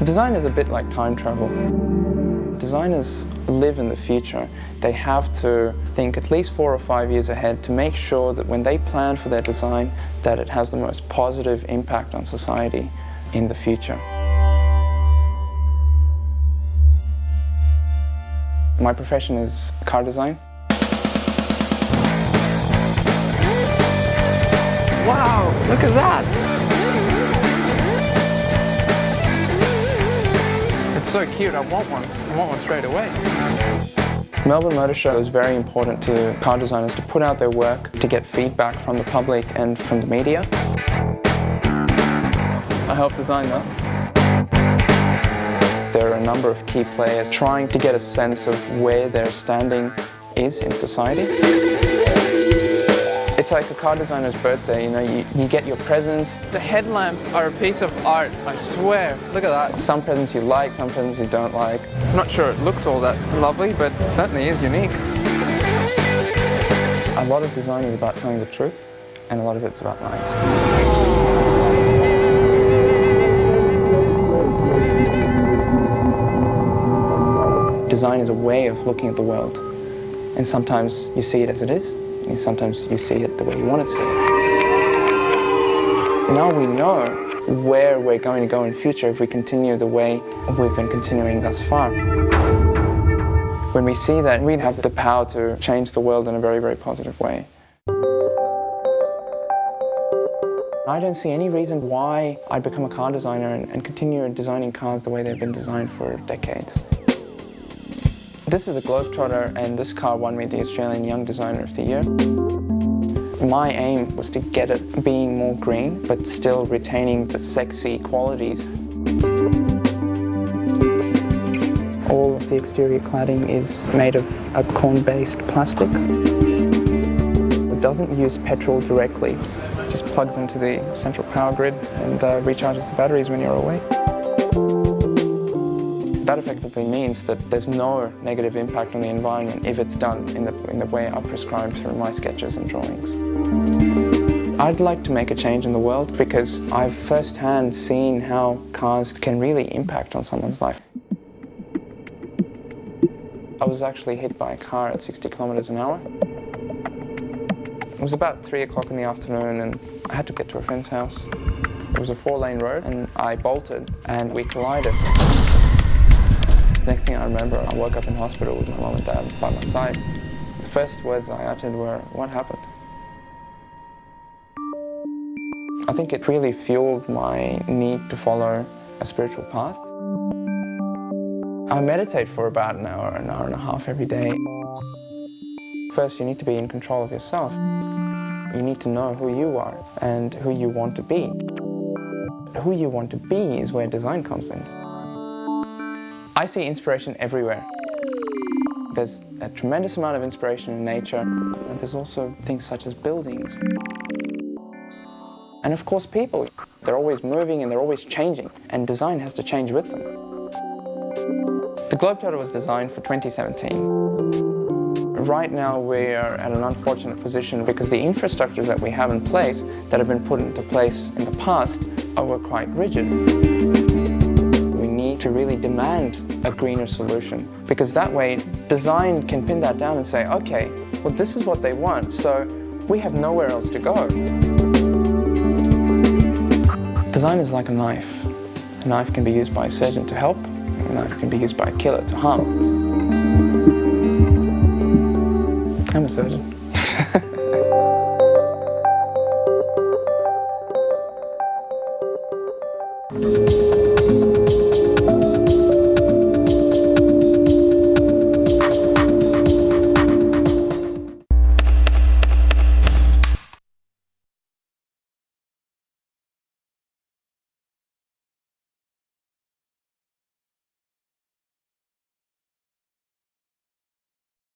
Design is a bit like time travel. Designers live in the future. They have to think at least 4 or 5 years ahead to make sure that when they plan for their design, that it has the most positive impact on society in the future. My profession is car design. Wow, look at that! It's so cute, I want one. I want one straight away. Melbourne Motor Show is very important to car designers to put out their work, to get feedback from the public and from the media. I help design that. There are a number of key players trying to get a sense of where their standing is in society. It's like a car designer's birthday, you know, you get your presents. The headlamps are a piece of art, I swear. Look at that. Some presents you like, some presents you don't like. I'm not sure it looks all that lovely, but it certainly is unique. A lot of design is about telling the truth, and a lot of it's about lying. Design is a way of looking at the world, and sometimes you see it as it is, and sometimes you see it the way you want to see it. Now we know where we're going to go in future if we continue the way we've been continuing thus far. When we see that, we have the power to change the world in a very, very positive way. I don't see any reason why I'd become a car designer and continue designing cars the way they've been designed for decades. This is a Globetrotter, and this car won me the Australian Young Designer of the Year. My aim was to get it being more green, but still retaining the sexy qualities. All of the exterior cladding is made of a corn-based plastic. It doesn't use petrol directly. It just plugs into the central power grid and recharges the batteries when you're away. That effectively means that there's no negative impact on the environment if it's done in the way I've prescribed through my sketches and drawings. I'd like to make a change in the world because I've firsthand seen how cars can really impact on someone's life. I was actually hit by a car at 60 kilometers an hour. It was about 3 o'clock in the afternoon and I had to get to a friend's house. It was a 4-lane road and I bolted and we collided. Next thing I remember, I woke up in hospital with my mum and dad by my side. The first words I uttered were, "What happened?" I think it really fueled my need to follow a spiritual path. I meditate for about an hour and a half every day. First, you need to be in control of yourself. You need to know who you are and who you want to be. Who you want to be is where design comes in. I see inspiration everywhere. There's a tremendous amount of inspiration in nature, and there's also things such as buildings. And of course people. They're always moving and they're always changing, and design has to change with them. The Globetrotter was designed for 2017. Right now we are at an unfortunate position because the infrastructures that we have in place that have been put into place in the past were quite rigid. We need to really demand a greener solution, because that way design can pin that down and say, okay, well this is what they want, so we have nowhere else to go. Design is like a knife. A knife can be used by a surgeon to help, a knife can be used by a killer to harm. I'm a surgeon.